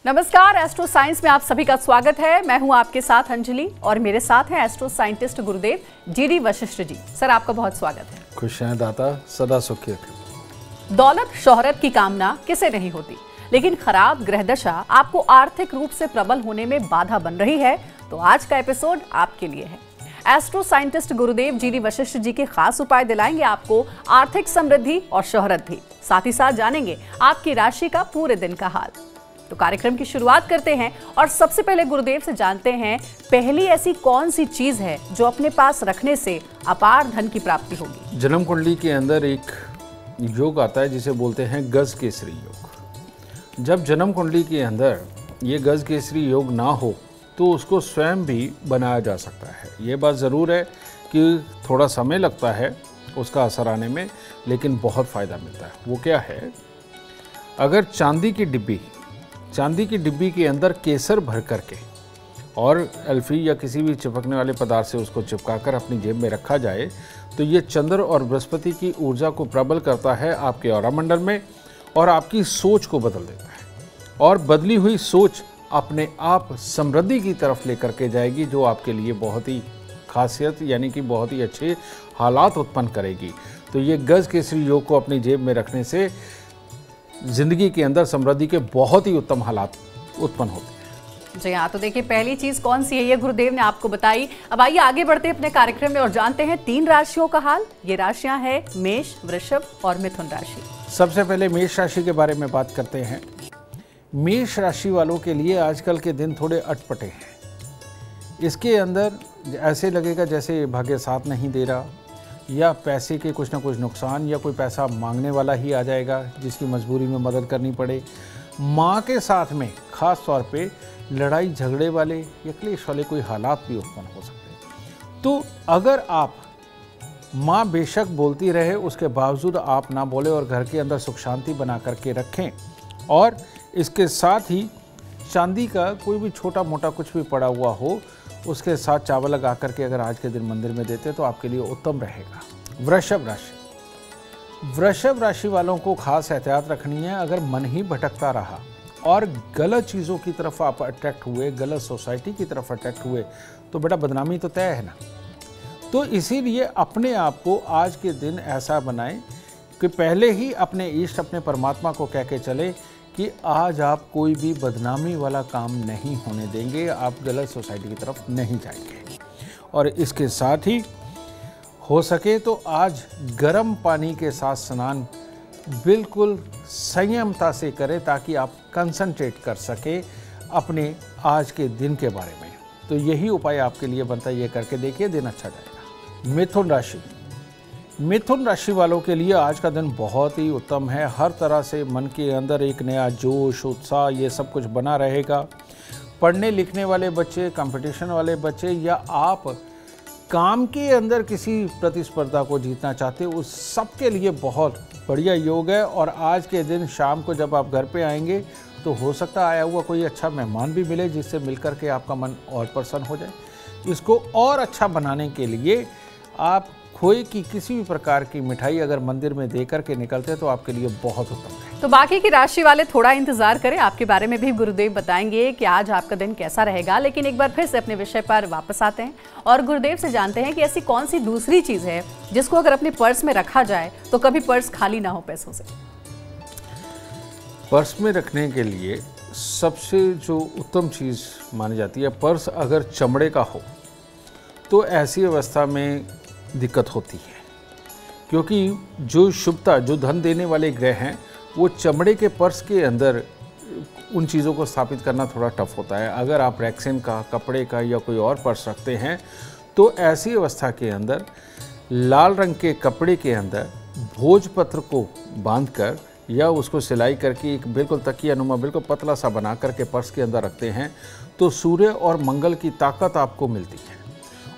नमस्कार, astro science में आप सभी का स्वागत है। मैं हूं आपके साथ अंजलि और मेरे साथ हैं एस्ट्रो साइंटिस्ट गुरुदेव जीडी वशिष्ठ जी। सर, आपका बहुत स्वागत है। खुश हैं दाता, सदा सुखी रखें। दौलत शोहरत की कामना किसे नहीं होती, लेकिन खराब ग्रह दशा आपको आर्थिक रूप से प्रबल होने में बाधा बन रही है, तो आज का एपिसोड आपके लिए है। एस्ट्रो साइंटिस्ट गुरुदेव जीडी वशिष्ठ जी के खास उपाय दिलाएंगे आपको आर्थिक समृद्धि और शोहरत भी। साथ ही साथ जानेंगे आपकी राशि का पूरे दिन का हाल। तो कार्यक्रम की शुरुआत करते हैं और सबसे पहले गुरुदेव से जानते हैं, पहली ऐसी कौन सी चीज है जो अपने पास रखने से अपार धन की प्राप्ति होगी। जन्म कुंडली के अंदर एक योग आता है जिसे बोलते हैं गज केसरी योग। जब जन्म कुंडली के अंदर ये गज केसरी योग ना हो तो उसको स्वयं भी बनाया जा सकता है। ये बात ज़रूर है कि थोड़ा समय लगता है उसका असर आने में, लेकिन बहुत फ़ायदा मिलता है। वो क्या है, अगर चांदी की डिब्बी के अंदर केसर भर करके और अल्फी या किसी भी चिपकने वाले पदार्थ से उसको चिपकाकर अपनी जेब में रखा जाए तो ये चंद्र और बृहस्पति की ऊर्जा को प्रबल करता है आपके ऑरा मंडल में और आपकी सोच को बदल देता है। और बदली हुई सोच अपने आप समृद्धि की तरफ लेकर के जाएगी, जो आपके लिए बहुत ही खासियत यानी कि बहुत ही अच्छे हालात उत्पन्न करेगी। तो ये गज केसरी योग को अपनी जेब में रखने से जिंदगी के अंदर समृद्धि के बहुत ही उत्तम हालात उत्पन्न होते हैं। जी हाँ, तो देखिए पहली चीज कौन सी है ये गुरुदेव ने आपको बताई। अब आइए आगे बढ़ते हैं अपने कार्यक्रम में और जानते हैं 3 राशियों का हाल। ये राशियां हैं मेष, वृषभ और मिथुन राशि। सबसे पहले मेष राशि के बारे में बात करते हैं। मेष राशि वालों के लिए आजकल के दिन थोड़े अटपटे हैं। इसके अंदर ऐसे लगेगा जैसे भाग्य साथ नहीं दे रहा, या पैसे के कुछ ना कुछ नुकसान, या कोई पैसा मांगने वाला ही आ जाएगा जिसकी मजबूरी में मदद करनी पड़े। माँ के साथ में ख़ास तौर पे लड़ाई झगड़े वाले या क्लेश वाले कोई हालात भी उत्पन्न हो सकते हैं। तो अगर आप माँ बेशक बोलती रहे उसके बावजूद आप ना बोले और घर के अंदर सुख शांति बना करके रखें, और इसके साथ ही चांदी का कोई भी छोटा मोटा कुछ भी पड़ा हुआ हो उसके साथ चावल लगा करके अगर आज के दिन मंदिर में देते तो आपके लिए उत्तम रहेगा। वृषभ राशि वालों को खास एहतियात रखनी है। अगर मन ही भटकता रहा और गलत चीज़ों की तरफ आप अट्रैक्ट हुए, गलत सोसाइटी की तरफ अट्रैक्ट हुए, तो बेटा बदनामी तो तय है ना। तो इसीलिए अपने आप को आज के दिन ऐसा बनाएं कि पहले ही अपने इष्ट, अपने परमात्मा को कह के चले कि आज आप कोई भी बदनामी वाला काम नहीं होने देंगे, आप गलत सोसाइटी की तरफ नहीं जाएंगे। और इसके साथ ही हो सके तो आज गर्म पानी के साथ स्नान बिल्कुल संयमता से करें ताकि आप कंसंट्रेट कर सके अपने आज के दिन के बारे में। तो यही उपाय आपके लिए बनता है, ये करके देखिए, दिन अच्छा जाएगा। मिथुन राशि वालों के लिए आज का दिन बहुत ही उत्तम है। हर तरह से मन के अंदर एक नया जोश, उत्साह, ये सब कुछ बना रहेगा। पढ़ने लिखने वाले बच्चे, कंपटीशन वाले बच्चे, या आप काम के अंदर किसी प्रतिस्पर्धा को जीतना चाहते हो, उस सब के लिए बहुत बढ़िया योग है। और आज के दिन शाम को जब आप घर पे आएंगे तो हो सकता है आया हुआ कोई अच्छा मेहमान भी मिले जिससे मिलकर के आपका मन और प्रसन्न हो जाए। इसको और अच्छा बनाने के लिए आप खोए की किसी भी प्रकार की मिठाई अगर मंदिर में दे करके निकलते हैं तो आपके लिए बहुत उत्तम है। तो बाकी की राशि वाले थोड़ा इंतजार करें, आपके बारे में भी गुरुदेव बताएंगे कि आज आपका दिन कैसा रहेगा। लेकिन एक बार फिर से अपने विषय पर वापस आते हैं और गुरुदेव से जानते हैं कि ऐसी कौन सी दूसरी चीज है जिसको अगर अपने पर्स में रखा जाए तो कभी पर्स खाली ना हो पैसों से। पर्स में रखने के लिए सबसे जो उत्तम चीज़ मानी जाती है, पर्स अगर चमड़े का हो तो ऐसी अवस्था में दिक्कत होती है, क्योंकि जो शुभता, जो धन देने वाले ग्रह हैं, वो चमड़े के पर्स के अंदर उन चीज़ों को स्थापित करना थोड़ा टफ होता है। अगर आप रैक्सिन का, कपड़े का या कोई और पर्स रखते हैं तो ऐसी अवस्था के अंदर लाल रंग के कपड़े के अंदर भोजपत्र को बांधकर या उसको सिलाई करके एक बिल्कुल तकिया नुमा बिल्कुल पतला सा बना करके पर्स के अंदर रखते हैं तो सूर्य और मंगल की ताकत आपको मिलती है।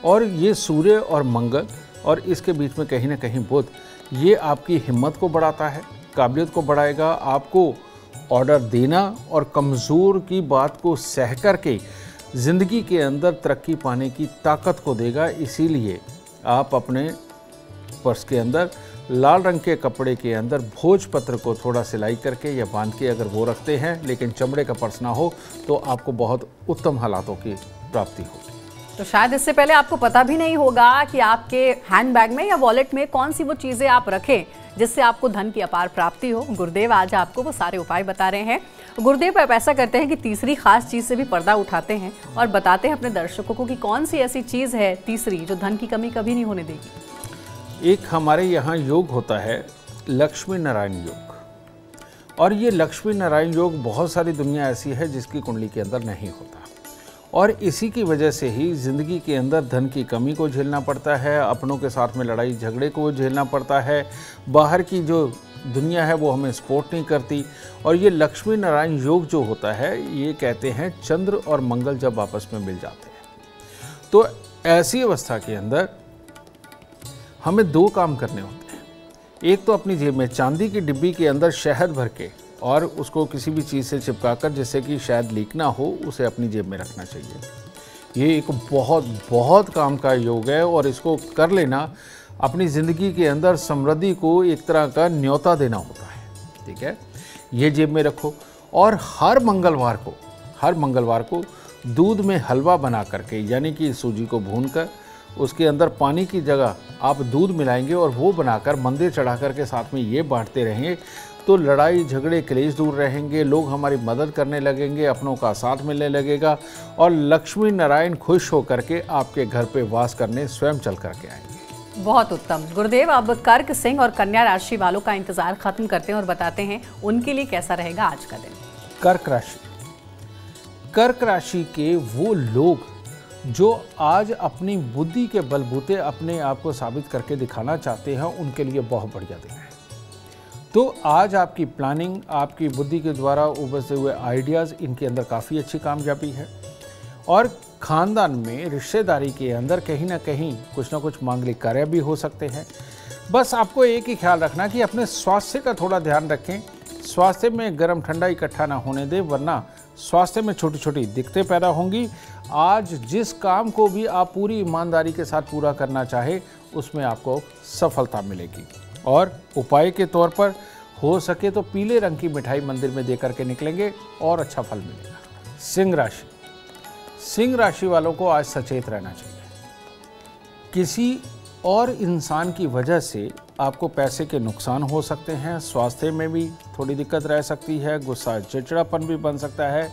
और ये सूर्य और मंगल और इसके बीच में कहीं ना कहीं बुध, ये आपकी हिम्मत को बढ़ाता है, काबिलियत को बढ़ाएगा, आपको ऑर्डर देना और कमज़ोर की बात को सह कर के ज़िंदगी के अंदर तरक्की पाने की ताकत को देगा। इसीलिए आप अपने पर्स के अंदर लाल रंग के कपड़े के अंदर भोजपत्र को थोड़ा सिलाई करके या बांध के अगर वो रखते हैं, लेकिन चमड़े का पर्स ना हो, तो आपको बहुत उत्तम हालातों की प्राप्ति होगी। तो शायद इससे पहले आपको पता भी नहीं होगा कि आपके हैंडबैग में या वॉलेट में कौन सी वो चीज़ें आप रखें जिससे आपको धन की अपार प्राप्ति हो। गुरुदेव आज आपको वो सारे उपाय बता रहे हैं। गुरुदेव आप ऐसा करते हैं कि तीसरी खास चीज़ से भी पर्दा उठाते हैं और बताते हैं अपने दर्शकों को कि कौन सी ऐसी चीज़ है तीसरी जो धन की कमी कभी नहीं होने देगी। एक हमारे यहाँ योग होता है लक्ष्मी नारायण योग, और ये लक्ष्मी नारायण योग बहुत सारी दुनिया ऐसी है जिसकी कुंडली के अंदर नहीं होता, और इसी की वजह से ही ज़िंदगी के अंदर धन की कमी को झेलना पड़ता है, अपनों के साथ में लड़ाई झगड़े को झेलना पड़ता है, बाहर की जो दुनिया है वो हमें सपोर्ट नहीं करती। और ये लक्ष्मी नारायण योग जो होता है, ये कहते हैं चंद्र और मंगल जब आपस में मिल जाते हैं, तो ऐसी अवस्था के अंदर हमें दो काम करने होते हैं। एक तो अपनी जेब में चांदी की डिब्बी के अंदर शहद भर के और उसको किसी भी चीज़ से चिपकाकर, जिससे कि शायद लीक ना हो, उसे अपनी जेब में रखना चाहिए। ये एक बहुत बहुत काम का योग है, और इसको कर लेना अपनी ज़िंदगी के अंदर समृद्धि को एक तरह का न्योता देना होता है। ठीक है, ये जेब में रखो, और हर मंगलवार को दूध में हलवा बना करके, यानी कि सूजी को भूनकर उसके अंदर पानी की जगह आप दूध मिलाएंगे और वो बनाकर मंदिर चढ़ा कर के साथ में ये बांटते रहेंगे, तो लड़ाई झगड़े क्लेश दूर रहेंगे, लोग हमारी मदद करने लगेंगे, अपनों का साथ मिलने लगेगा, और लक्ष्मी नारायण खुश होकर के आपके घर पे वास करने स्वयं चल करके आएंगे। बहुत उत्तम। गुरुदेव अब कर्क, सिंह और कन्या राशि वालों का इंतजार खत्म करते हैं और बताते हैं उनके लिए कैसा रहेगा आज का दिन। कर्क राशि के वो लोग जो आज अपनी बुद्धि के बलबूते अपने आप को साबित करके दिखाना चाहते हैं, उनके लिए बहुत बढ़िया दिन है। तो आज आपकी प्लानिंग, आपकी बुद्धि के द्वारा उभरते हुए आइडियाज़, इनके अंदर काफ़ी अच्छी कामयाबी है, और ख़ानदान में रिश्तेदारी के अंदर कहीं ना कहीं कुछ ना कुछ मांगलिक कार्य भी हो सकते हैं। बस आपको एक ही ख्याल रखना कि अपने स्वास्थ्य का थोड़ा ध्यान रखें, स्वास्थ्य में गर्म ठंडा इकट्ठा ना होने दें, वरना स्वास्थ्य में छोटी छोटी दिक्कतें पैदा होंगी। आज जिस काम को भी आप पूरी ईमानदारी के साथ पूरा करना चाहे, उसमें आपको सफलता मिलेगी। और उपाय के तौर पर हो सके तो पीले रंग की मिठाई मंदिर में देकर के निकलेंगे और अच्छा फल मिलेगा। सिंह राशि वालों को आज सचेत रहना चाहिए। किसी और इंसान की वजह से आपको पैसे के नुकसान हो सकते हैं, स्वास्थ्य में भी थोड़ी दिक्कत रह सकती है, गुस्सा चिड़चिड़ापन भी बन सकता है,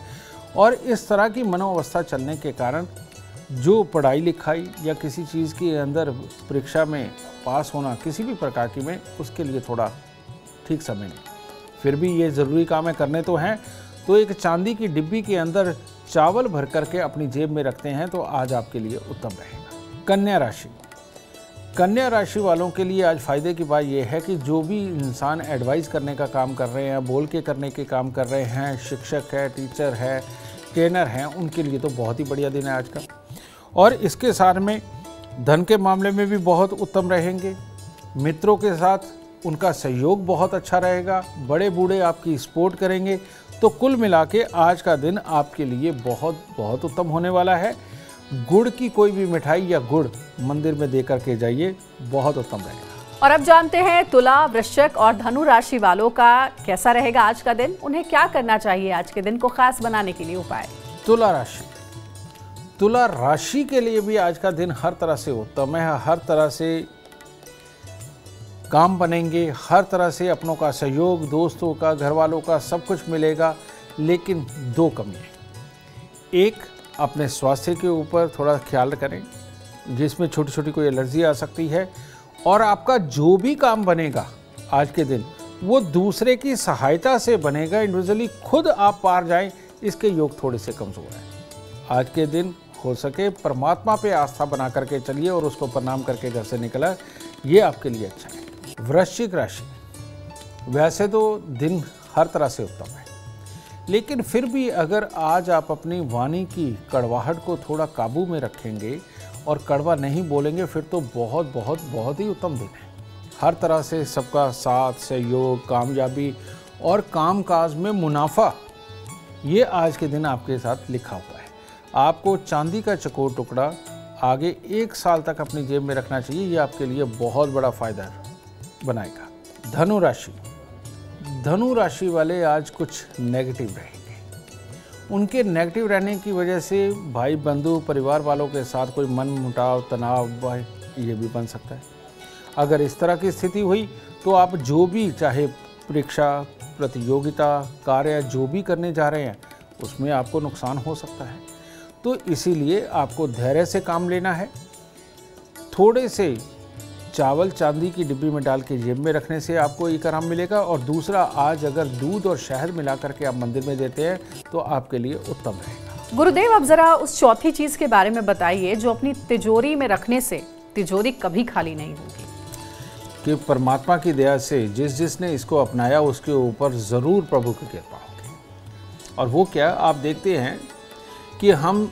और इस तरह की मनोअवस्था चलने के कारण जो पढ़ाई लिखाई या किसी चीज़ के अंदर परीक्षा में पास होना, किसी भी प्रकार की में, उसके लिए थोड़ा ठीक समय नहीं। फिर भी ये ज़रूरी काम है, करने तो हैं, तो एक चांदी की डिब्बी के अंदर चावल भर करके अपनी जेब में रखते हैं तो आज आपके लिए उत्तम रहेगा। कन्या राशि वालों के लिए आज फायदे की बात यह है कि जो भी इंसान एडवाइस करने का काम कर रहे हैं, बोल के करने के काम कर रहे हैं, शिक्षक है, टीचर है, ट्रेनर हैं, उनके लिए तो बहुत ही बढ़िया दिन है आज का। और इसके साथ में धन के मामले में भी बहुत उत्तम रहेंगे। मित्रों के साथ उनका सहयोग बहुत अच्छा रहेगा, बड़े बूढ़े आपकी सपोर्ट करेंगे। तो कुल मिला के आज का दिन आपके लिए बहुत बहुत उत्तम होने वाला है। गुड़ की कोई भी मिठाई या गुड़ मंदिर में दे करके जाइए, बहुत उत्तम रहेगा। और अब जानते हैं तुला, वृश्चिक और धनु राशि वालों का कैसा रहेगा आज का दिन, उन्हें क्या करना चाहिए आज के दिन को खास बनाने के लिए उपाय। तुला राशि के लिए भी आज का दिन हर तरह से उत्तम है, हर तरह से काम बनेंगे, हर तरह से अपनों का सहयोग, दोस्तों का, घर वालों का सब कुछ मिलेगा। लेकिन दो कमी है। एक, अपने स्वास्थ्य के ऊपर थोड़ा ख्याल करें, जिसमें छोटी छोटी कोई एलर्जी आ सकती है, और आपका जो भी काम बनेगा आज के दिन वो दूसरे की सहायता से बनेगा, इंडिविजुअली खुद आप पार जाएं, इसके योग थोड़े से कमज़ोर हैं। आज के दिन हो सके परमात्मा पे आस्था बना करके चलिए और उसको प्रणाम करके घर से निकला, ये आपके लिए अच्छा है। वृश्चिक राशि, वैसे तो दिन हर तरह से उत्तम है, लेकिन फिर भी अगर आज आप अपनी वाणी की कड़वाहट को थोड़ा काबू में रखेंगे और कड़वा नहीं बोलेंगे, फिर तो बहुत बहुत बहुत ही उत्तम दिन है। हर तरह से सबका साथ, सहयोग, कामयाबी और कामकाज में मुनाफा, ये आज के दिन आपके साथ लिखा हुआ है। आपको चांदी का चकोर टुकड़ा आगे 1 साल तक अपनी जेब में रखना चाहिए, ये आपके लिए बहुत बड़ा फ़ायदा बनाएगा। धनु राशि, धनु राशि वाले आज कुछ नेगेटिव रहेंगे। उनके नेगेटिव रहने की वजह से भाई बंधु परिवार वालों के साथ कोई मन मुटाव तनाव ये भी बन सकता है। अगर इस तरह की स्थिति हुई तो आप जो भी चाहे परीक्षा, प्रतियोगिता, कार्य जो भी करने जा रहे हैं उसमें आपको नुकसान हो सकता है। तो इसीलिए आपको धैर्य से काम लेना है। थोड़े से चावल चांदी की डिब्बी में डाल के जेब में रखने से आपको एक आराम मिलेगा। और दूसरा, आज अगर दूध और शहद मिला करके आप मंदिर में देते हैं तो आपके लिए उत्तम रहेगा। गुरुदेव, अब जरा उस चौथी चीज के बारे में बताइए जो अपनी तिजोरी में रखने से तिजोरी कभी खाली नहीं होगी। कि परमात्मा की दया से जिसने इसको अपनाया उसके ऊपर ज़रूर प्रभु की कृपा होगी। और वो क्या, आप देखते हैं कि हम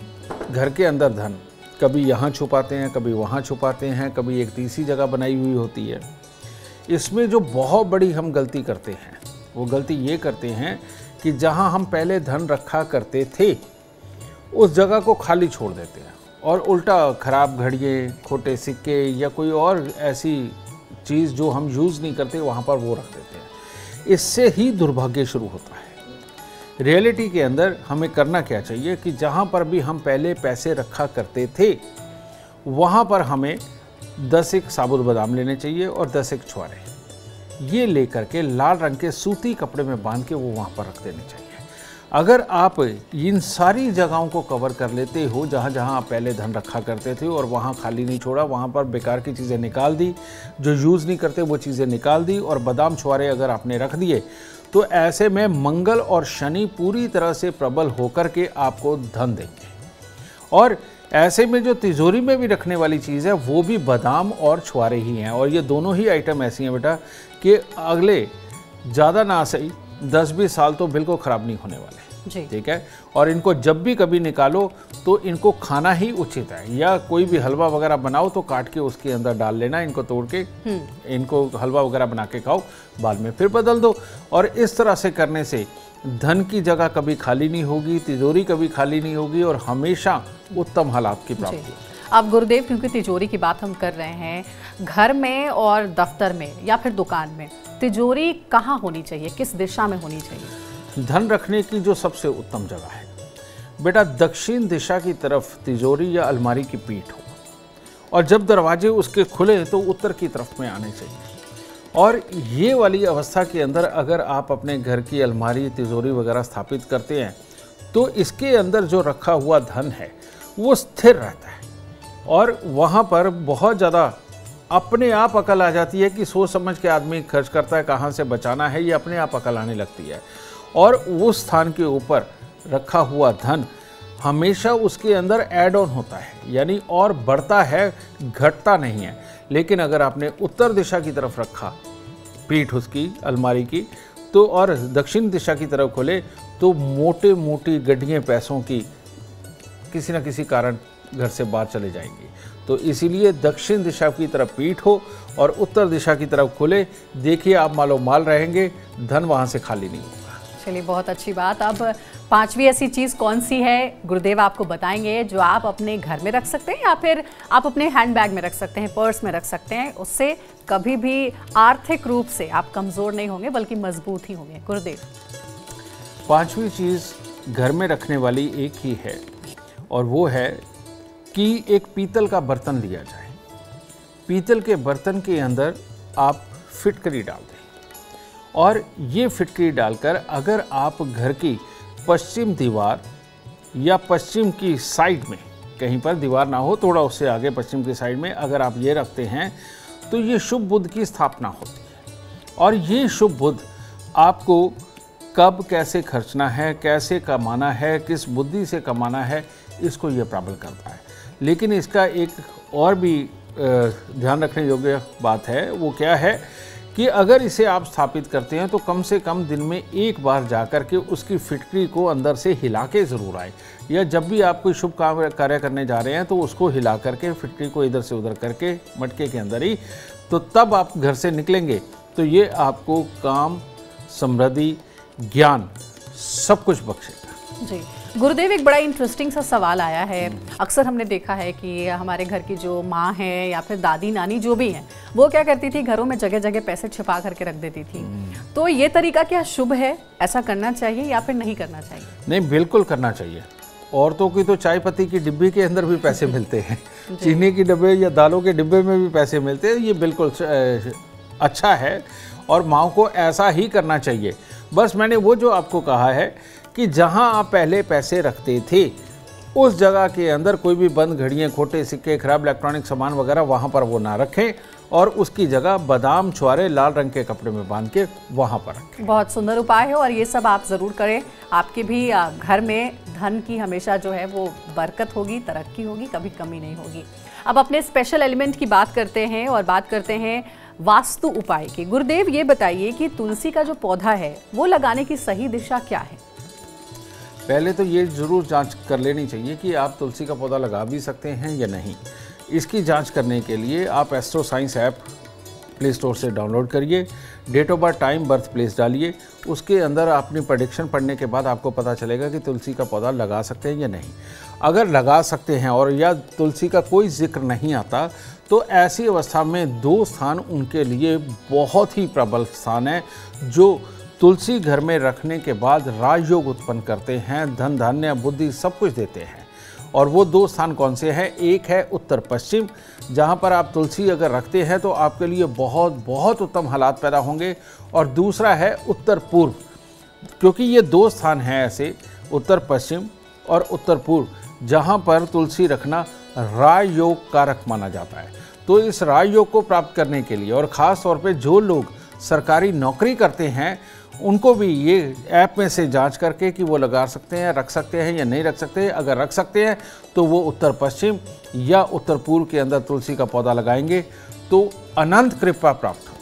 घर के अंदर धन कभी यहाँ छुपाते हैं, कभी वहाँ छुपाते हैं, कभी एक तीसरी जगह बनाई हुई होती है। इसमें जो बहुत बड़ी हम गलती करते हैं वो गलती ये करते हैं कि जहाँ हम पहले धन रखा करते थे उस जगह को खाली छोड़ देते हैं और उल्टा खराब घड़ियाँ, खोटे सिक्के या कोई और ऐसी चीज़ जो हम यूज़ नहीं करते वहाँ पर वो रख देते हैं। इससे ही दुर्भाग्य शुरू होता है। रियलिटी के अंदर हमें करना क्या चाहिए कि जहाँ पर भी हम पहले पैसे रखा करते थे वहाँ पर हमें 10 एक साबुत बादाम लेने चाहिए और 10 एक छुआरे, ये लेकर के लाल रंग के सूती कपड़े में बांध के वो वहाँ पर रख देने चाहिए। अगर आप इन सारी जगहों को कवर कर लेते हो जहाँ जहाँ आप पहले धन रखा करते थे और वहाँ खाली नहीं छोड़ा, वहाँ पर बेकार की चीज़ें निकाल दी, जो यूज़ नहीं करते वो चीज़ें निकाल दी और बादाम छुआरे अगर आपने रख दिए, तो ऐसे में मंगल और शनि पूरी तरह से प्रबल होकर के आपको धन देंगे। और ऐसे में जो तिजोरी में भी रखने वाली चीज़ है वो भी बादाम और छुआरे ही हैं। और ये दोनों ही आइटम ऐसी हैं बेटा कि अगले ज़्यादा ना सही 10-20 साल तो बिल्कुल ख़राब नहीं होने वाले। ठीक है। और इनको जब भी कभी निकालो तो इनको खाना ही उचित है। या कोई भी हलवा वगैरह बनाओ तो काट के उसके अंदर डाल लेना, इनको तोड़ के इनको हलवा वगैरह बना के खाओ, बाद में फिर बदल दो। और इस तरह से करने से धन की जगह कभी खाली नहीं होगी, तिजोरी कभी खाली नहीं होगी और हमेशा उत्तम हालात की प्राप्ति होगी। अब गुरुदेव, क्योंकि तिजोरी की बात हम कर रहे हैं, घर में और दफ्तर में या फिर दुकान में तिजोरी कहाँ होनी चाहिए, किस दिशा में होनी चाहिए? धन रखने की जो सबसे उत्तम जगह है बेटा, दक्षिण दिशा की तरफ तिजोरी या अलमारी की पीठ हो और जब दरवाजे उसके खुले तो उत्तर की तरफ में आने चाहिए। और ये वाली अवस्था के अंदर अगर आप अपने घर की अलमारी, तिजोरी वगैरह स्थापित करते हैं तो इसके अंदर जो रखा हुआ धन है वो स्थिर रहता है और वहाँ पर बहुत ज़्यादा अपने आप अकल आ जाती है कि सोच समझ के आदमी खर्च करता है, कहाँ से बचाना है, ये अपने आप अकल आने लगती है। और उस स्थान के ऊपर रखा हुआ धन हमेशा उसके अंदर ऐड ऑन होता है, यानी और बढ़ता है, घटता नहीं है। लेकिन अगर आपने उत्तर दिशा की तरफ रखा पीठ उसकी अलमारी की तो और दक्षिण दिशा की तरफ खोले तो मोटे मोटी गड्ढियाँ पैसों की किसी न किसी कारण घर से बाहर चले जाएंगी। तो इसीलिए दक्षिण दिशा की तरफ पीठ हो और उत्तर दिशा की तरफ खुले, देखिए आप मालो माल रहेंगे, धन वहाँ से खाली नहीं होगा। चलिए, बहुत अच्छी बात। अब पांचवी ऐसी चीज़ कौन सी है गुरुदेव आपको बताएंगे जो आप अपने घर में रख सकते हैं या फिर आप अपने हैंडबैग में रख सकते हैं, पर्स में रख सकते हैं, उससे कभी भी आर्थिक रूप से आप कमज़ोर नहीं होंगे बल्कि मजबूत ही होंगे। गुरुदेव, पांचवी चीज़ घर में रखने वाली एक ही है और वो है कि एक पीतल का बर्तन लिया जाए। पीतल के बर्तन के अंदर आप फिटकरी डाल दें और ये फिटकरी डालकर अगर आप घर की पश्चिम दीवार या पश्चिम की साइड में, कहीं पर दीवार ना हो, थोड़ा उससे आगे पश्चिम की साइड में अगर आप ये रखते हैं तो ये शुभ बुध की स्थापना होती है। और ये शुभ बुध आपको कब कैसे खर्चना है, कैसे कमाना है, किस बुद्धि से कमाना है, इसको ये प्रबल करता है। लेकिन इसका एक और भी ध्यान रखने योग्य बात है, वो क्या है कि अगर इसे आप स्थापित करते हैं तो कम से कम दिन में एक बार जाकर के उसकी फिटकरी को अंदर से हिला के ज़रूर आए, या जब भी आप कोई शुभ कार्य करने जा रहे हैं तो उसको हिला करके फिटकरी को इधर से उधर करके मटके के अंदर ही, तो तब आप घर से निकलेंगे तो ये आपको काम, समृद्धि, ज्ञान सब कुछ बख्शेगा। जी, गुरुदेव, एक बड़ा इंटरेस्टिंग सा सवाल आया है। अक्सर हमने देखा है कि हमारे घर की जो माँ है या फिर दादी नानी जो भी हैं, वो क्या करती थी, घरों में जगह जगह पैसे छिपा करके रख देती थी। तो ये तरीका क्या शुभ है? ऐसा करना चाहिए या फिर नहीं करना चाहिए? नहीं, बिल्कुल करना चाहिए। औरतों की तो चाय पत्ती की डिब्बी के अंदर भी पैसे मिलते हैं, चीनी की डिब्बे या दालों के डिब्बे में भी पैसे मिलते हैं। ये बिल्कुल अच्छा है और माँ को ऐसा ही करना चाहिए। बस मैंने वो जो आपको कहा है कि जहाँ आप पहले पैसे रखते थे उस जगह के अंदर कोई भी बंद घड़ियाँ, खोटे सिक्के, खराब इलेक्ट्रॉनिक सामान वगैरह वहाँ पर वो ना रखें और उसकी जगह बादाम छुआरे लाल रंग के कपड़े में बांध के वहाँ पर रखें। बहुत सुंदर उपाय है और ये सब आप ज़रूर करें। आपके भी घर में धन की हमेशा जो है वो बरकत होगी, तरक्की होगी, कभी कमी नहीं होगी। अब अपने स्पेशल एलिमेंट की बात करते हैं और बात करते हैं वास्तु उपाय की। गुरुदेव, ये बताइए कि तुलसी का जो पौधा है वो लगाने की सही दिशा क्या है? पहले तो ये ज़रूर जांच कर लेनी चाहिए कि आप तुलसी का पौधा लगा भी सकते हैं या नहीं। इसकी जांच करने के लिए आप astro science app play store से डाउनलोड करिए, date of birth, time, birth place डालिए। उसके अंदर अपनी प्रेडिक्शन पढ़ने के बाद आपको पता चलेगा कि तुलसी का पौधा लगा सकते हैं या नहीं। अगर लगा सकते हैं और या तुलसी का कोई जिक्र नहीं आता, तो ऐसी अवस्था में दो स्थान उनके लिए बहुत ही प्रबल स्थान है जो तुलसी घर में रखने के बाद राजयोग उत्पन्न करते हैं, धन धान्य बुद्धि सब कुछ देते हैं। और वो दो स्थान कौन से हैं? एक है उत्तर पश्चिम, जहाँ पर आप तुलसी अगर रखते हैं तो आपके लिए बहुत बहुत उत्तम हालात पैदा होंगे। और दूसरा है उत्तर पूर्व, क्योंकि ये दो स्थान हैं ऐसे, उत्तर पश्चिम और उत्तर पूर्व, जहाँ पर तुलसी रखना राजयोग कारक माना जाता है। तो इस राजयोग को प्राप्त करने के लिए और ख़ास तौर पे जो लोग सरकारी नौकरी करते हैं उनको भी ये ऐप में से जांच करके कि वो लगा सकते हैं, रख सकते हैं या नहीं रख सकते हैं। अगर रख सकते हैं तो वो उत्तर पश्चिम या उत्तर पूर्व के अंदर तुलसी का पौधा लगाएंगे तो अनंत कृपा प्राप्त हो।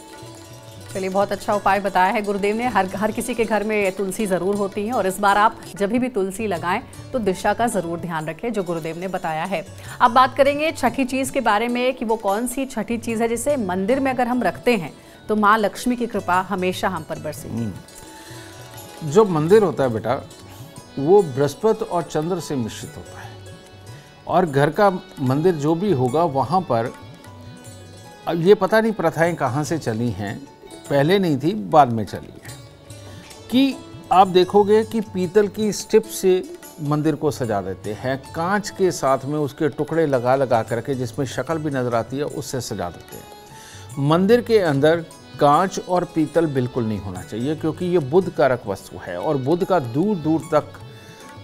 चलिए, बहुत अच्छा उपाय बताया है गुरुदेव ने। हर किसी के घर में तुलसी ज़रूर होती है और इस बार आप जब भी तुलसी लगाएं तो दिशा का ज़रूर ध्यान रखें, जो गुरुदेव ने बताया है। अब बात करेंगे छठी चीज़ के बारे में कि वो कौन सी छठी चीज़ है जिसे मंदिर में अगर हम रखते हैं तो माँ लक्ष्मी की कृपा हमेशा हम पर बरसेगी। जो मंदिर होता है बेटा, वो बृहस्पति और चंद्र से मिश्रित होता है और घर का मंदिर जो भी होगा वहाँ पर, अब ये पता नहीं प्रथाएं कहाँ से चली हैं, पहले नहीं थी बाद में चली है, कि आप देखोगे कि पीतल की स्ट्रिप से मंदिर को सजा देते हैं, कांच के साथ में उसके टुकड़े लगा लगा करके जिसमें शक्ल भी नज़र आती है उससे सजा देते हैं। मंदिर के अंदर कांच और पीतल बिल्कुल नहीं होना चाहिए, क्योंकि ये बुध कारक वस्तु है और बुध का दूर दूर तक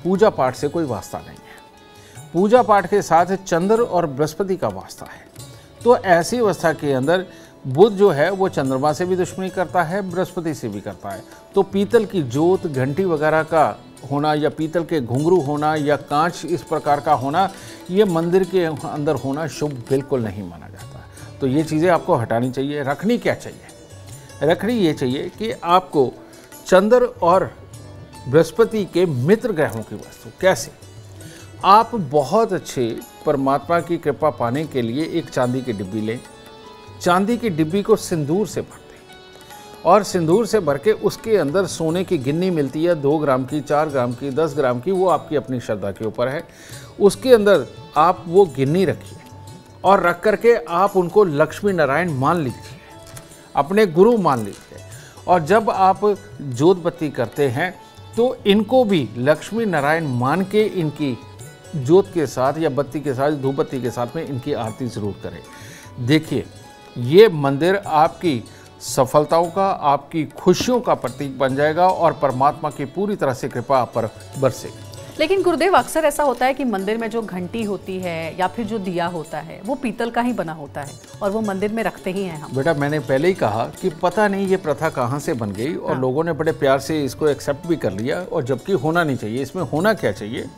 पूजा पाठ से कोई वास्ता नहीं है। पूजा पाठ के साथ चंद्र और बृहस्पति का वास्ता है। तो ऐसी अवस्था के अंदर बुध जो है वो चंद्रमा से भी दुश्मनी करता है, बृहस्पति से भी करता है। तो पीतल की जोत, घंटी वगैरह का होना या पीतल के घुंघरू होना या कांच इस प्रकार का होना, ये मंदिर के अंदर होना शुभ बिल्कुल नहीं माना जाता। तो ये चीज़ें आपको हटानी चाहिए। रखनी क्या चाहिए? रखनी ये चाहिए कि आपको चंद्र और बृहस्पति के मित्र ग्रहों की वस्तु। कैसे? आप बहुत अच्छे परमात्मा की कृपा पाने के लिए एक चांदी की डिब्बी लें। चांदी की डिब्बी को सिंदूर से भर दें और सिंदूर से भर के उसके अंदर सोने की गिन्नी मिलती है, 2 ग्राम की, 4 ग्राम की, 10 ग्राम की, वो आपकी अपनी श्रद्धा के ऊपर है। उसके अंदर आप वो गिन्नी रखिए और रख करके आप उनको लक्ष्मी नारायण मान लीजिए, अपने गुरु मान लीजिए। और जब आप जोत बत्ती करते हैं तो इनको भी लक्ष्मी नारायण मान के इनकी जोत के साथ या बत्ती के साथ, धूप बत्ती के साथ में इनकी आरती ज़रूर करें। देखिए, ये मंदिर आपकी सफलताओं का, आपकी खुशियों का प्रतीक बन जाएगा और परमात्मा की पूरी तरह से कृपा आप पर बरसेगी। लेकिन गुरुदेव, अक्सर ऐसा होता है कि मंदिर में जो घंटी होती है या फिर जो दिया होता है वो पीतल का ही बना होता है और वो मंदिर में रखते ही हैं हम। बेटा, मैंने पहले ही कहा कि पता नहीं ये प्रथा कहाँ से बन गई और लोगों ने बड़े प्यार से इसको एक्सेप्ट भी कर लिया, और जबकि होना नहीं चाहिए। इसमें होना क्या चाहिए?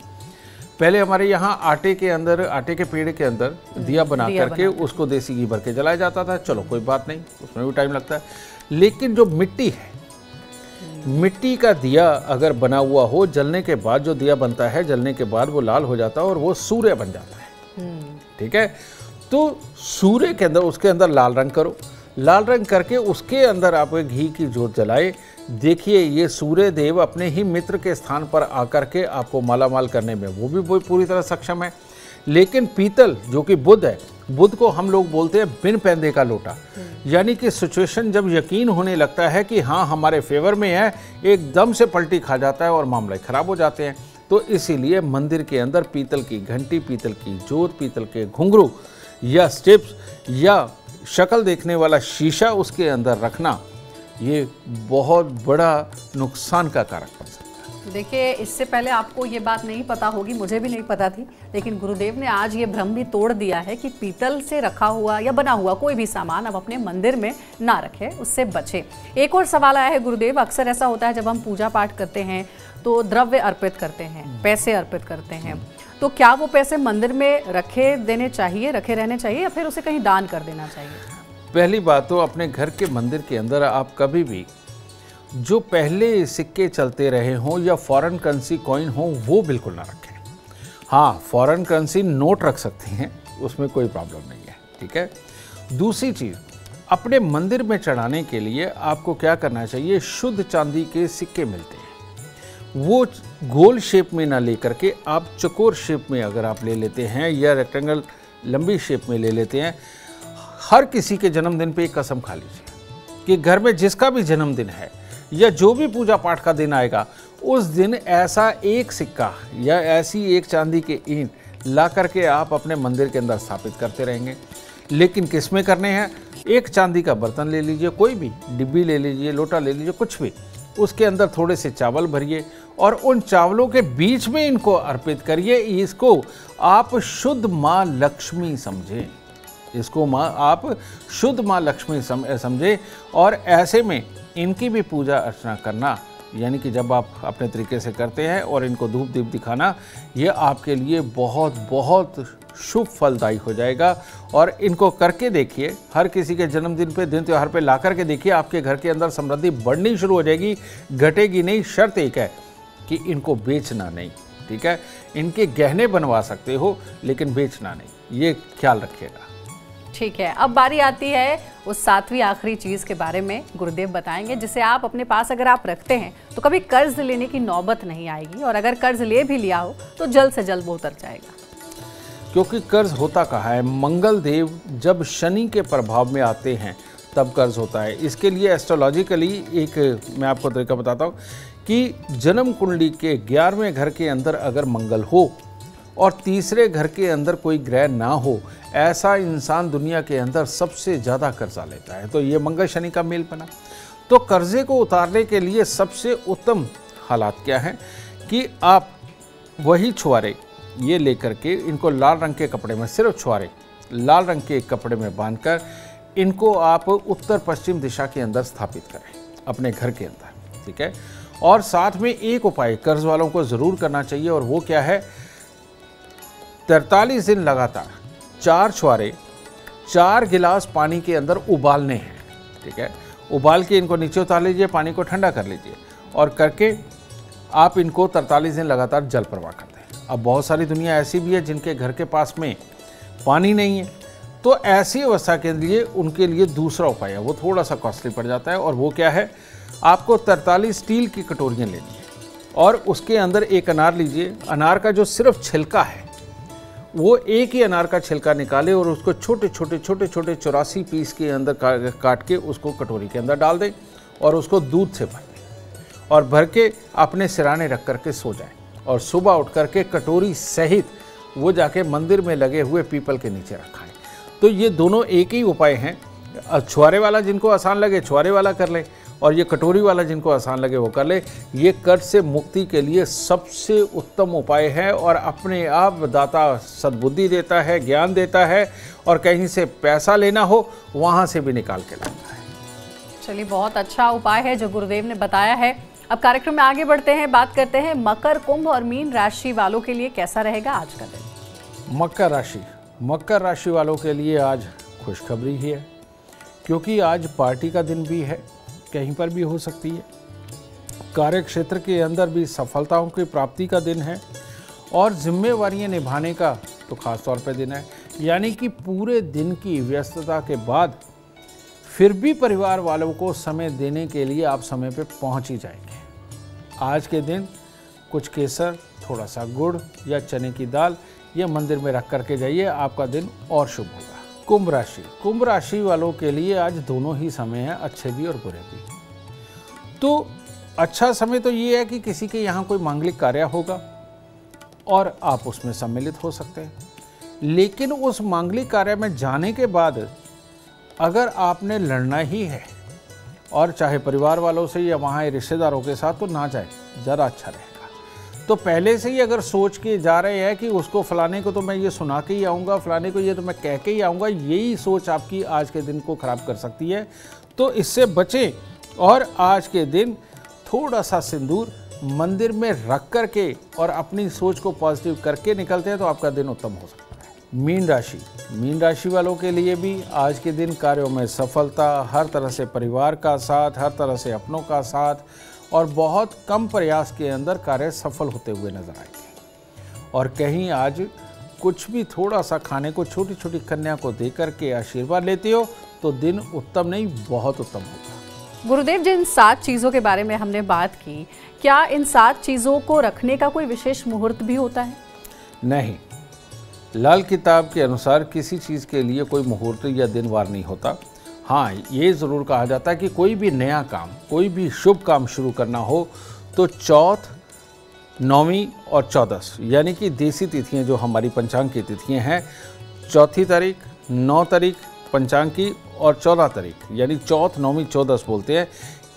पहले हमारे यहाँ आटे के अंदर, आटे के पेड़ के अंदर दिया बना करके उसको देसी घी भर के जलाया जाता था। चलो कोई बात नहीं, उसमें भी टाइम लगता है। लेकिन जो मिट्टी है, मिट्टी का दिया अगर बना हुआ हो, जलने के बाद जो दिया बनता है, जलने के बाद वो लाल हो जाता है और वो सूर्य बन जाता है। ठीक है? तो सूर्य के अंदर, उसके अंदर लाल रंग करो, लाल रंग करके उसके अंदर आप घी की जोत जलाए। देखिए ये सूर्य देव अपने ही मित्र के स्थान पर आकर के आपको मालामाल करने में वो भी पूरी तरह सक्षम है। लेकिन पीतल जो कि बुध है, बुध को हम लोग बोलते हैं बिन पैंदे का लोटा, यानी कि सिचुएशन जब यकीन होने लगता है कि हाँ हमारे फेवर में है, एकदम से पलटी खा जाता है और मामले खराब हो जाते हैं। तो इसीलिए मंदिर के अंदर पीतल की घंटी, पीतल की जोत, पीतल के घुंघरू या स्टेप्स या शक्ल देखने वाला शीशा उसके अंदर रखना ये बहुत बड़ा नुकसान का कारक बन सकता है। देखिए इससे पहले आपको ये बात नहीं पता होगी, मुझे भी नहीं पता थी, लेकिन गुरुदेव ने आज ये भ्रम भी तोड़ दिया है कि पीतल से रखा हुआ या बना हुआ कोई भी सामान अब अपने मंदिर में ना रखें, उससे बचें। एक और सवाल आया है गुरुदेव, अक्सर ऐसा होता है जब हम पूजा पाठ करते हैं तो द्रव्य अर्पित करते हैं, पैसे अर्पित करते हैं, तो क्या वो पैसे मंदिर में रखे रहने चाहिए या फिर उसे कहीं दान कर देना चाहिए? पहली बात तो अपने घर के मंदिर के अंदर आप कभी भी जो पहले सिक्के चलते रहे हों या फॉरेन करेंसी कॉइन हो वो बिल्कुल ना रखें। हाँ, फॉरेन करेंसी नोट रख सकते हैं, उसमें कोई प्रॉब्लम नहीं है, ठीक है। दूसरी चीज़, अपने मंदिर में चढ़ाने के लिए आपको क्या करना चाहिए, शुद्ध चांदी के सिक्के मिलते हैं, वो गोल शेप में ना लेकर के आप चौकोर शेप में अगर आप ले लेते हैं या रेक्टेंगल लंबी शेप में ले लेते हैं। हर किसी के जन्मदिन पे एक कसम खा लीजिए कि घर में जिसका भी जन्मदिन है या जो भी पूजा पाठ का दिन आएगा उस दिन ऐसा एक सिक्का या ऐसी एक चांदी के ईंट ला करके आप अपने मंदिर के अंदर स्थापित करते रहेंगे। लेकिन किस में करने हैं, एक चांदी का बर्तन ले लीजिए, कोई भी डिब्बी ले लीजिए, लोटा ले लीजिए, कुछ भी, उसके अंदर थोड़े से चावल भरिए और उन चावलों के बीच में इनको अर्पित करिए। इसको आप शुद्ध माँ लक्ष्मी समझें, इसको आप शुद्ध माँ लक्ष्मी समझें और ऐसे में इनकी भी पूजा अर्चना करना, यानी कि जब आप अपने तरीके से करते हैं और इनको धूप दीप दिखाना, ये आपके लिए बहुत बहुत शुभ फलदायी हो जाएगा। और इनको करके देखिए, हर किसी के जन्मदिन पे, दिन त्योहार पे ला करके देखिए, आपके घर के अंदर समृद्धि बढ़नी शुरू हो जाएगी, घटेगी नहीं। शर्त एक है कि इनको बेचना नहीं, ठीक है। इनके गहने बनवा सकते हो लेकिन बेचना नहीं, ये ख्याल रखिएगा। ठीक है, अब बारी आती है उस सातवीं आखिरी चीज़ के बारे में गुरुदेव बताएंगे, जिसे आप अपने पास अगर आप रखते हैं तो कभी कर्ज लेने की नौबत नहीं आएगी, और अगर कर्ज ले भी लिया हो तो जल्द से जल्द वो उतर जाएगा। क्योंकि कर्ज होता कहाँ है, मंगल देव जब शनि के प्रभाव में आते हैं तब कर्ज होता है। इसके लिए एस्ट्रोलॉजिकली एक मैं आपको तरीका बताता हूँ कि जन्म कुंडली के 11वें घर के अंदर अगर मंगल हो और तीसरे घर के अंदर कोई ग्रह ना हो, ऐसा इंसान दुनिया के अंदर सबसे ज़्यादा कर्जा लेता है। तो ये मंगल शनि का मेल बना। तो कर्जे को उतारने के लिए सबसे उत्तम हालात क्या हैं कि आप वही छुआरे ये लेकर के इनको लाल रंग के कपड़े में, सिर्फ छुआरे लाल रंग के कपड़े में बांधकर इनको आप उत्तर पश्चिम दिशा के अंदर स्थापित करें अपने घर के अंदर, ठीक है। और साथ में एक उपाय कर्ज वालों को ज़रूर करना चाहिए, और वो क्या है, 43 दिन लगातार 4 छुआरे 4 गिलास पानी के अंदर उबालने हैं, ठीक है। उबाल के इनको नीचे उतार लीजिए, पानी को ठंडा कर लीजिए और करके आप इनको 43 दिन लगातार जल प्रवाह करते हैं। अब बहुत सारी दुनिया ऐसी भी है जिनके घर के पास में पानी नहीं है, तो ऐसी अवस्था के लिए उनके लिए दूसरा उपाय है, वो थोड़ा सा कॉस्टली पड़ जाता है, और वो क्या है, आपको 43 स्टील की कटोरियाँ लेनी है और उसके अंदर एक अनार लीजिए। अनार का जो सिर्फ छिलका है वो एक ही अनार का छिलका निकाले और उसको छोटे छोटे 84 पीस के अंदर काट के उसको कटोरी के अंदर डाल दें और उसको दूध से भर दें और भर के अपने सिराने रख करके सो जाएं, और सुबह उठ करके कटोरी सहित वो जाके मंदिर में लगे हुए पीपल के नीचे रखाएं। तो ये दोनों एक ही उपाय हैं। छुआरे वाला जिनको आसान लगे छुआरे वाला कर लें, और ये कटोरी वाला जिनको आसान लगे वो कर ले। ये कर्ज से मुक्ति के लिए सबसे उत्तम उपाय है, और अपने आप दाता सद्बुद्धि देता है, ज्ञान देता है, और कहीं से पैसा लेना हो वहाँ से भी निकाल के लाता है। चलिए, बहुत अच्छा उपाय है जो गुरुदेव ने बताया है। अब कार्यक्रम में आगे बढ़ते हैं, बात करते हैं मकर, कुंभ और मीन राशि वालों के लिए कैसा रहेगा आज का दिन। मकर राशि वालों के लिए आज खुशखबरी ही है, क्योंकि आज पार्टी का दिन भी है, कहीं पर भी हो सकती है। कार्य क्षेत्र के अंदर भी सफलताओं की प्राप्ति का दिन है, और जिम्मेवारियां निभाने का तो खास तौर पर दिन है। यानी कि पूरे दिन की व्यस्तता के बाद फिर भी परिवार वालों को समय देने के लिए आप समय पे पहुंच ही जाएंगे। आज के दिन कुछ केसर, थोड़ा सा गुड़ या चने की दाल ये मंदिर में रख करके जाइए, आपका दिन और शुभ होगा। कुंभ राशि वालों के लिए आज दोनों ही समय है, अच्छे भी और बुरे भी। तो अच्छा समय तो ये है कि किसी के यहाँ कोई मांगलिक कार्य होगा और आप उसमें सम्मिलित हो सकते हैं, लेकिन उस मांगलिक कार्य में जाने के बाद अगर आपने लड़ना ही है और चाहे परिवार वालों से या वहाँ रिश्तेदारों के साथ, तो ना जाए, ज़रा अच्छा रहेगा। तो पहले से ही अगर सोच के जा रहे हैं कि उसको फलाने को तो मैं ये सुना के ही आऊँगा, फलाने को ये तो मैं कह के ही आऊँगा, यही सोच आपकी आज के दिन को ख़राब कर सकती है। तो इससे बचें और आज के दिन थोड़ा सा सिंदूर मंदिर में रख करके और अपनी सोच को पॉजिटिव करके निकलते हैं तो आपका दिन उत्तम हो सकता है। मीन राशि वालों के लिए भी आज के दिन कार्यों में सफलता, हर तरह से परिवार का साथ, हर तरह से अपनों का साथ और बहुत कम प्रयास के अंदर कार्य सफल होते हुए नजर आएंगे। और कहीं आज कुछ भी थोड़ा सा खाने को छोटी छोटी कन्या को दे करके आशीर्वाद लेते हो तो दिन उत्तम नहीं, बहुत उत्तम होगा। गुरुदेव, जिन 7 चीज़ों के बारे में हमने बात की, क्या इन 7 चीज़ों को रखने का कोई विशेष मुहूर्त भी होता है? नहीं, लाल किताब के अनुसार किसी चीज़ के लिए कोई मुहूर्त या दिन वार नहीं होता। हाँ, ये ज़रूर कहा जाता है कि कोई भी नया काम, कोई भी शुभ काम शुरू करना हो तो चौथ, 9वीं और 14 यानी कि देसी तिथियाँ जो हमारी पंचांग की तिथियाँ हैं, 4 तारीख, 9 तारीख पंचांग की और 14 तारीख यानी चौथ, 9वीं, 14 बोलते हैं,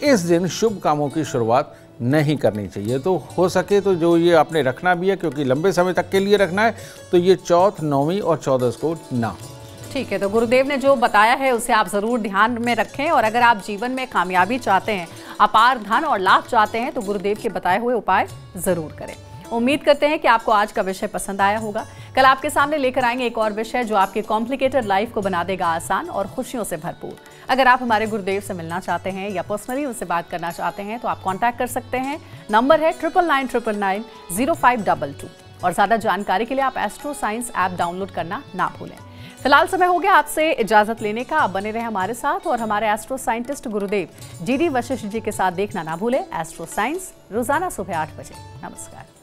इस दिन शुभ कामों की शुरुआत नहीं करनी चाहिए। तो हो सके तो जो ये आपने रखना भी है, क्योंकि लंबे समय तक के लिए रखना है, तो ये चौथ, 9वीं और 14 को ना। ठीक है, तो गुरुदेव ने जो बताया है उसे आप ज़रूर ध्यान में रखें और अगर आप जीवन में कामयाबी चाहते हैं, अपार धन और लाभ चाहते हैं तो गुरुदेव के बताए हुए उपाय ज़रूर करें। उम्मीद करते हैं कि आपको आज का विषय पसंद आया होगा। कल आपके सामने लेकर आएंगे एक और विषय जो आपके कॉम्प्लिकेटेड लाइफ को बना देगा आसान और खुशियों से भरपूर। अगर आप हमारे गुरुदेव से मिलना चाहते हैं या पर्सनली उनसे बात करना चाहते हैं तो आप कांटेक्ट कर सकते हैं। नंबर है 9999990522 और ज़्यादा जानकारी के लिए आप एस्ट्रो साइंस ऐप डाउनलोड करना ना भूलें। फिलहाल समय हो गया आपसे इजाजत लेने का। आप बने रहे हमारे साथ और हमारे एस्ट्रो साइंटिस्ट गुरुदेव GD वशिष्ठ जी के साथ देखना ना भूलें एस्ट्रो साइंस रोजाना सुबह 8 बजे। नमस्कार।